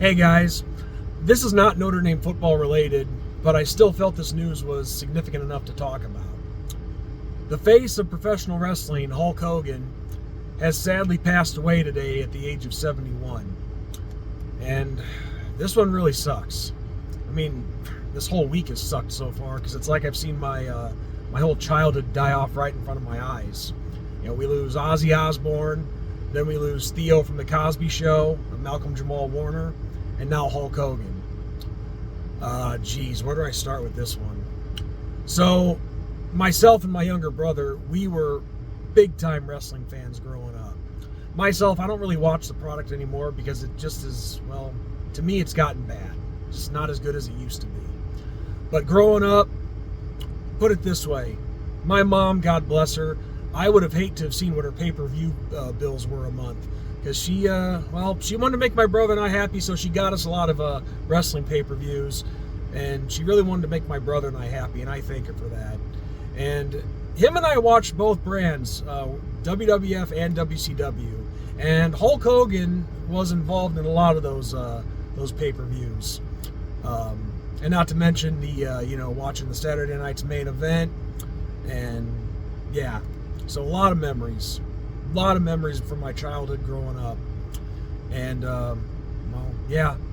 Hey guys, this is not Notre Dame football related, but I still felt this news was significant enough to talk about. The face of professional wrestling, Hulk Hogan, has sadly passed away today at the age of 71. And this one really sucks. I mean, this whole week has sucked so far because it's like I've seen my whole childhood die off right in front of my eyes. You know, we lose Ozzy Osbourne, then we lose Theo from The Cosby Show, Malcolm Jamal Warner, and now Hulk Hogan. Geez, where do I start with this one? So, myself and my younger brother, we were big-time wrestling fans growing up. Myself, I don't really watch the product anymore because it just is, well, to me it's gotten bad. It's not as good as it used to be. But growing up, put it this way, my mom, God bless her, I would have hated to have seen what her pay-per-view bills were a month. Because she wanted to make my brother and I happy, so she got us a lot of wrestling pay-per-views. And she really wanted to make my brother and I happy, and I thank her for that. And him and I watched both brands, WWF and WCW. And Hulk Hogan was involved in a lot of those pay-per-views. And not to mention the, watching the Saturday Night's Main Event. And, yeah, so a lot of memories. A lot of memories from my childhood growing up. And,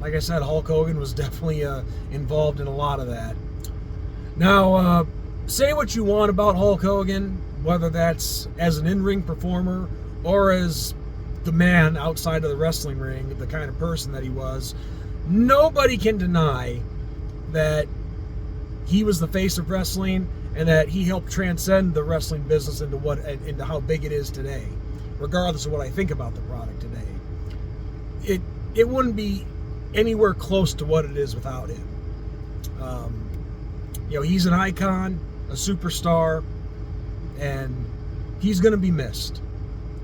like I said, Hulk Hogan was definitely involved in a lot of that. Now, say what you want about Hulk Hogan, whether that's as an in-ring performer or as the man outside of the wrestling ring, the kind of person that he was. Nobody can deny that he was the face of wrestling and that he helped transcend the wrestling business into how big it is today. Regardless of what I think about the product today, it wouldn't be anywhere close to what it is without him. He's an icon, a superstar, and he's going to be missed.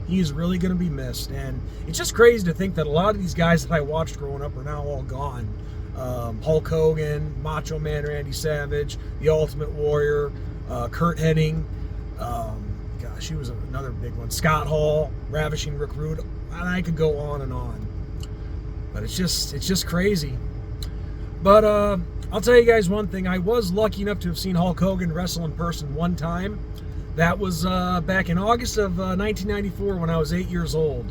He's really going to be missed, and it's just crazy to think that a lot of these guys that I watched growing up are now all gone. Hulk Hogan, Macho Man Randy Savage, The Ultimate Warrior, Kurt Hennig. She was another big one. Scott Hall, Ravishing Rick Rude, and I could go on and on. But it's just crazy. But I'll tell you guys one thing. I was lucky enough to have seen Hulk Hogan wrestle in person one time. That was back in August of 1994 when I was 8 years old.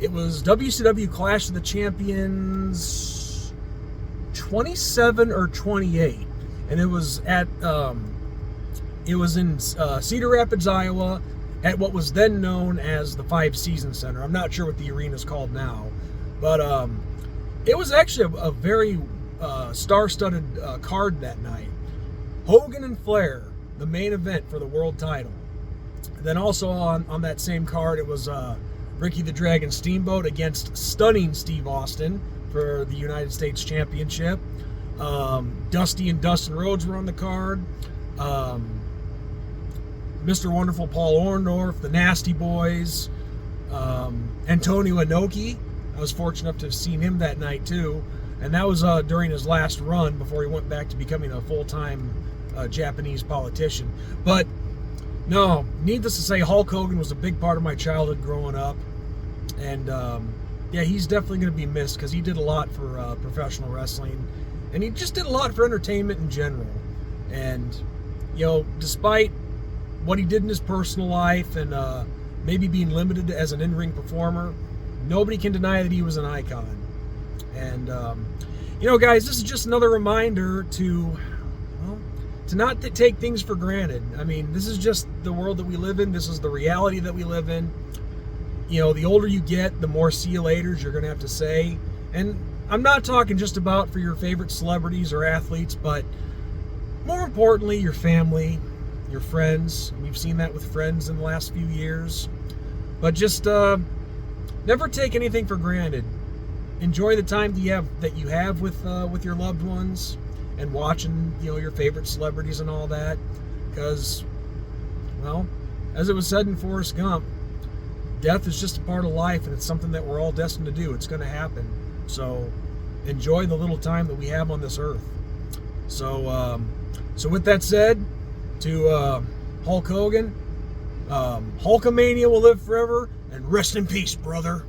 It was WCW Clash of the Champions 27 or 28, and it was at it was in Cedar Rapids, Iowa, at what was then known as the Five Seasons Center. I'm not sure what the arena is called now, but it was actually a very star-studded card that night. Hogan and Flair, the main event for the world title. And then also on that same card, it was Ricky the Dragon Steamboat against stunning Steve Austin for the United States Championship. Dusty and Dustin Rhodes were on the card. Mr. Wonderful Paul Orndorff, the Nasty Boys, Antonio Inoki. I was fortunate enough to have seen him that night too, and that was during his last run before he went back to becoming a full-time Japanese politician. But no, needless to say, Hulk Hogan was a big part of my childhood growing up, and he's definitely going to be missed because he did a lot for professional wrestling, and he just did a lot for entertainment in general. And despite what he did in his personal life and maybe being limited as an in-ring performer, nobody can deny that he was an icon. And, guys, this is just another reminder to not take things for granted. I mean, this is just the world that we live in. This is the reality that we live in. The older you get, the more see you laters you're going to have to say. And I'm not talking just about for your favorite celebrities or athletes, but more importantly, your family, your friends. We've seen that with friends in the last few years. But just never take anything for granted. Enjoy the time that you have with your loved ones and watching your favorite celebrities and all that. Because, well, as it was said in Forrest Gump, death is just a part of life, and it's something that we're all destined to do. It's going to happen. So enjoy the little time that we have on this earth. So with that said, to Hulk Hogan, Hulkamania will live forever, and rest in peace, brother.